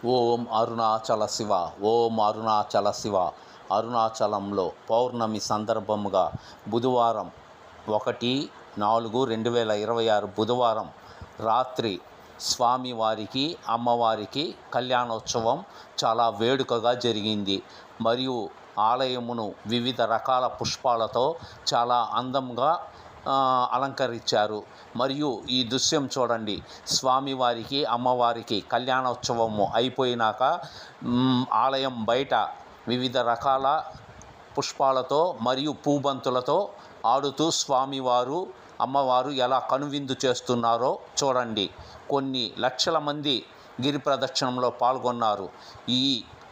ఓం అరుణాచల శివ. ఓం అరుణాచల శివ. అరుణాచలంలో పౌర్ణమి సందర్భముగా బుధవారం 1/4/2026 బుధవారం రాత్రి స్వామివారికి అమ్మవారికి కళ్యాణోత్సవం చాలా వేడుకగా జరిగింది. మరియు ఆలయమును వివిధ రకాల పుష్పాలతో చాలా అందంగా అలంకరించారు. మరియు ఈ దృశ్యం చూడండి. స్వామివారికి అమ్మవారికి కళ్యాణోత్సవము అయిపోయినాక ఆలయం బయట వివిధ రకాల పుష్పాలతో మరియు పూబంతులతో ఆడుతూ స్వామివారు అమ్మవారు ఎలా కనువిందు చేస్తున్నారో చూడండి. కొన్ని లక్షల మంది గిరి ప్రదక్షిణంలో పాల్గొన్నారు. ఈ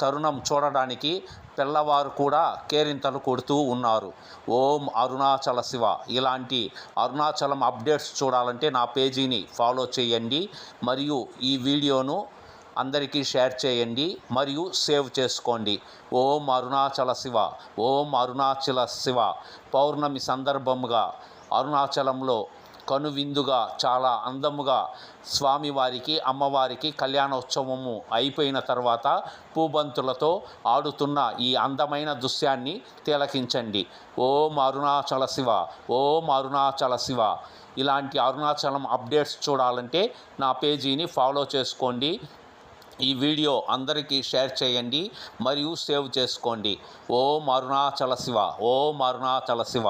తరుణం చూడడానికి పిల్లవారు కూడా కేరింతలు కొడుతూ ఉన్నారు. ఓం అరుణాచల శివ. ఇలాంటి అరుణాచలం అప్డేట్స్ చూడాలంటే నా పేజీని ఫాలో చేయండి. మరియు ఈ వీడియోను అందరికీ షేర్ చేయండి మరియు సేవ్ చేసుకోండి. ఓం అరుణాచల శివ. ఓం అరుణాచల శివ. పౌర్ణమి సందర్భముగా అరుణాచలంలో కనువిందుగా చాలా అందముగా స్వామివారికి అమ్మవారికి కళ్యాణోత్సవము అయిపోయిన తర్వాత పూబంతులతో ఆడుతున్న ఈ అందమైన దృశ్యాన్ని తిలకించండి. ఓం అరుణాచల శివ. ఓం అరుణాచల శివ. ఇలాంటి అరుణాచలం అప్డేట్స్ చూడాలంటే నా పేజీని ఫాలో చేసుకోండి. ఈ వీడియో అందరికీ షేర్ చేయండి మరియు సేవ్ చేసుకోండి. ఓం అరుణాచల శివ. ఓం అరుణాచల శివ.